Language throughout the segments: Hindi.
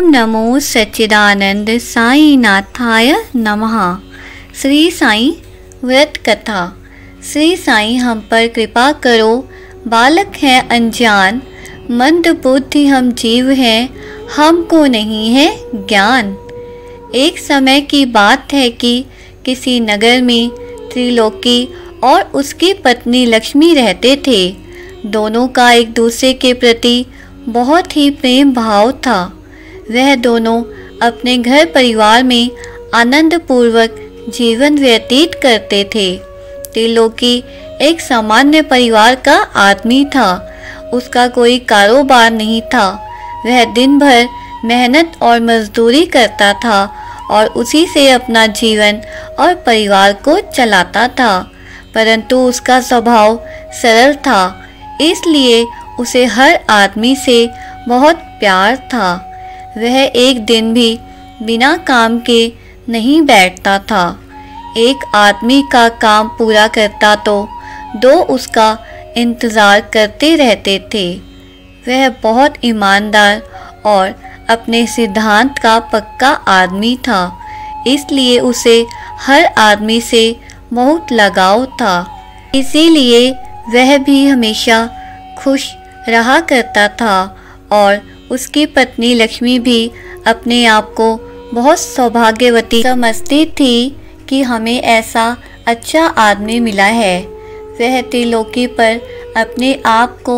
नमो सच्चिदानंद साई नाथाय नमः। श्री साई व्रत कथा। श्री साई हम पर कृपा करो, बालक है अनजान, मंद बुद्धि हम जीव हैं, हमको नहीं है ज्ञान। एक समय की बात है कि किसी नगर में त्रिलोकी और उसकी पत्नी लक्ष्मी रहते थे। दोनों का एक दूसरे के प्रति बहुत ही प्रेम भाव था। वह दोनों अपने घर परिवार में आनंद पूर्वक जीवन व्यतीत करते थे। त्रिलोकी एक सामान्य परिवार का आदमी था। उसका कोई कारोबार नहीं था। वह दिन भर मेहनत और मजदूरी करता था और उसी से अपना जीवन और परिवार को चलाता था। परंतु उसका स्वभाव सरल था, इसलिए उसे हर आदमी से बहुत प्यार था। वह एक दिन भी बिना काम के नहीं बैठता था। एक आदमी का काम पूरा करता तो दो उसका इंतज़ार करते रहते थे। वह बहुत ईमानदार और अपने सिद्धांत का पक्का आदमी था, इसलिए उसे हर आदमी से बहुत लगाव था। इसीलिए वह भी हमेशा खुश रहा करता था और उसकी पत्नी लक्ष्मी भी अपने आप को बहुत सौभाग्यवती समझती थी कि हमें ऐसा अच्छा आदमी मिला है। वह त्रिलोकी पर अपने आप को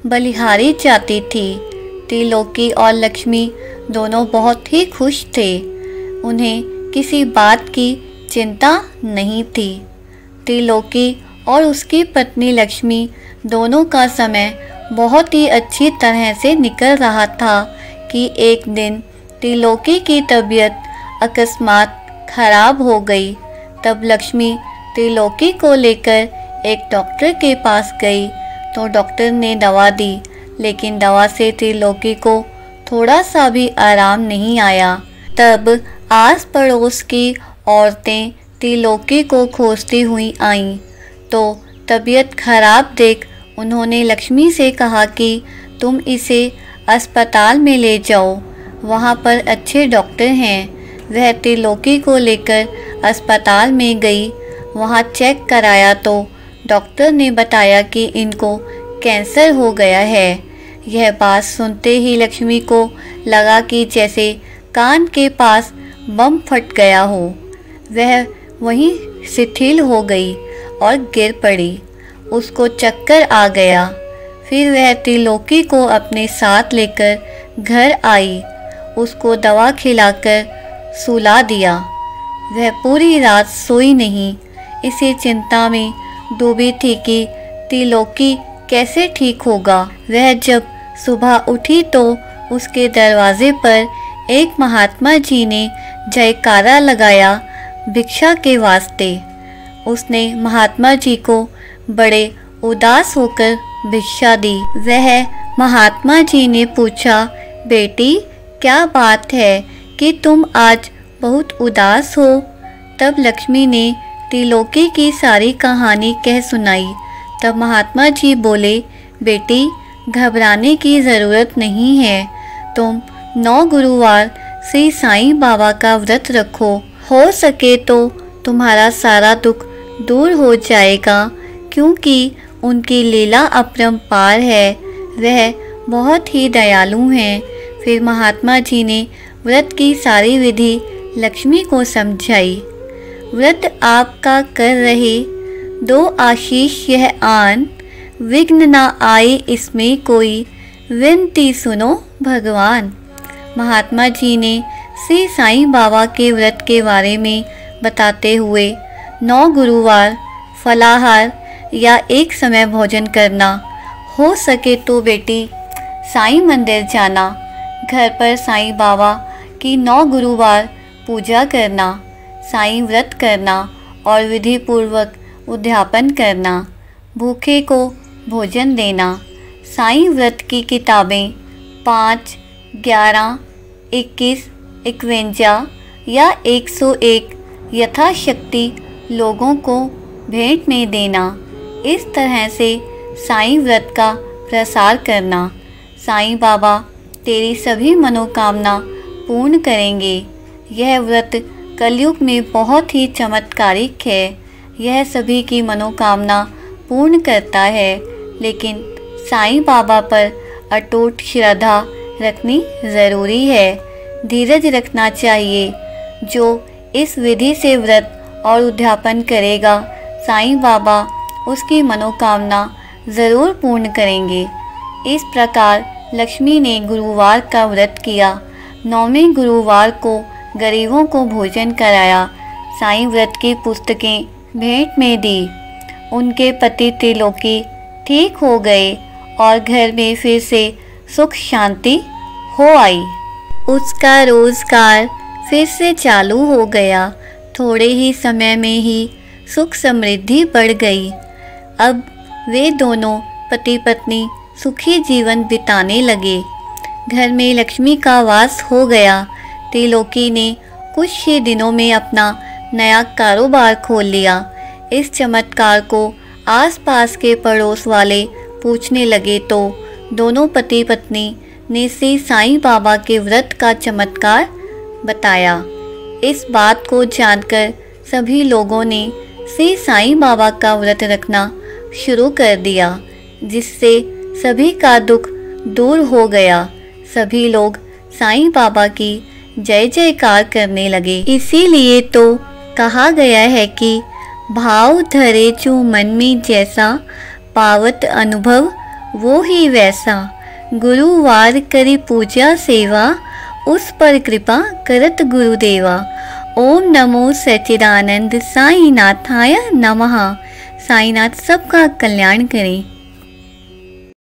बलिहारी चाहती थी। त्रिलोकी और लक्ष्मी दोनों बहुत ही खुश थे। उन्हें किसी बात की चिंता नहीं थी। त्रिलोकी और उसकी पत्नी लक्ष्मी दोनों का समय बहुत ही अच्छी तरह से निकल रहा था कि एक दिन त्रिलोकी की तबीयत अकस्मात खराब हो गई। तब लक्ष्मी त्रिलोकी को लेकर एक डॉक्टर के पास गई तो डॉक्टर ने दवा दी, लेकिन दवा से त्रिलोकी को थोड़ा सा भी आराम नहीं आया। तब आस पड़ोस की औरतें त्रिलोकी को खोजती हुई आईं तो तबीयत खराब देख उन्होंने लक्ष्मी से कहा कि तुम इसे अस्पताल में ले जाओ, वहाँ पर अच्छे डॉक्टर हैं। वह त्रिलोकी को लेकर अस्पताल में गई। वहाँ चेक कराया तो डॉक्टर ने बताया कि इनको कैंसर हो गया है। यह बात सुनते ही लक्ष्मी को लगा कि जैसे कान के पास बम फट गया हो। वह वहीं शिथिल हो गई और गिर पड़ी। उसको चक्कर आ गया। फिर वह त्रिलोकी को अपने साथ लेकर घर आई। उसको दवा खिलाकर सुला दिया। वह पूरी रात सोई नहीं। इसी चिंता में डूबी थी कि त्रिलोकी कैसे ठीक होगा। वह जब सुबह उठी तो उसके दरवाजे पर एक महात्मा जी ने जयकारा लगाया भिक्षा के वास्ते। उसने महात्मा जी को बड़े उदास होकर भिक्षा दी। वह महात्मा जी ने पूछा, बेटी क्या बात है कि तुम आज बहुत उदास हो? तब लक्ष्मी ने त्रिलोकी की सारी कहानी कह सुनाई। तब महात्मा जी बोले, बेटी घबराने की ज़रूरत नहीं है। तुम 9 गुरुवार श्री साईं बाबा का व्रत रखो। हो सके तो तुम्हारा सारा दुख दूर हो जाएगा, क्योंकि उनकी लीला अपरंपार है। वह बहुत ही दयालु हैं। फिर महात्मा जी ने व्रत की सारी विधि लक्ष्मी को समझाई। व्रत आपका कर रहे, दो आशीष यह आन, विघ्न ना आए इसमें कोई, विनती सुनो भगवान। महात्मा जी ने श्री साईं बाबा के व्रत के बारे में बताते हुए 9 गुरुवार फलाहार या एक समय भोजन करना, हो सके तो बेटी साईं मंदिर जाना, घर पर साईं बाबा की 9 गुरुवार पूजा करना, साईं व्रत करना और विधि पूर्वक उद्यापन करना, भूखे को भोजन देना। साईं व्रत की किताबें 5, 11, 21, 51 या 101 यथाशक्ति लोगों को भेंट में देना। इस तरह से साईं व्रत का प्रसार करना। साईं बाबा तेरी सभी मनोकामना पूर्ण करेंगे। यह व्रत कलयुग में बहुत ही चमत्कारिक है। यह सभी की मनोकामना पूर्ण करता है, लेकिन साईं बाबा पर अटूट श्रद्धा रखनी ज़रूरी है। धीरज रखना चाहिए। जो इस विधि से व्रत और उद्यापन करेगा, साईं बाबा उसकी मनोकामना ज़रूर पूर्ण करेंगे। इस प्रकार लक्ष्मी ने गुरुवार का व्रत किया। 9वें गुरुवार को गरीबों को भोजन कराया। साईं व्रत की पुस्तकें भेंट में दी। उनके पति त्रिलोकी ठीक हो गए और घर में फिर से सुख शांति हो आई। उसका रोजगार फिर से चालू हो गया। थोड़े ही समय में ही सुख समृद्धि बढ़ गई। अब वे दोनों पति पत्नी सुखी जीवन बिताने लगे। घर में लक्ष्मी का वास हो गया। त्रिलोकी ने कुछ ही दिनों में अपना नया कारोबार खोल लिया। इस चमत्कार को आसपास के पड़ोस वाले पूछने लगे तो दोनों पति पत्नी ने श्री साईं बाबा के व्रत का चमत्कार बताया। इस बात को जानकर सभी लोगों ने श्री साईं बाबा का व्रत रखना शुरू कर दिया, जिससे सभी का दुख दूर हो गया। सभी लोग साईं बाबा की जय जयकार करने लगे। इसीलिए तो कहा गया है कि भाव धरे जो मन में जैसा, पावत अनुभव वो ही वैसा। गुरुवार करी पूजा सेवा, उस पर कृपा करत गुरुदेवा। ओम नमो सच्चिदानंद साईनाथाय नमः। साईनाथ सबका कल्याण करें।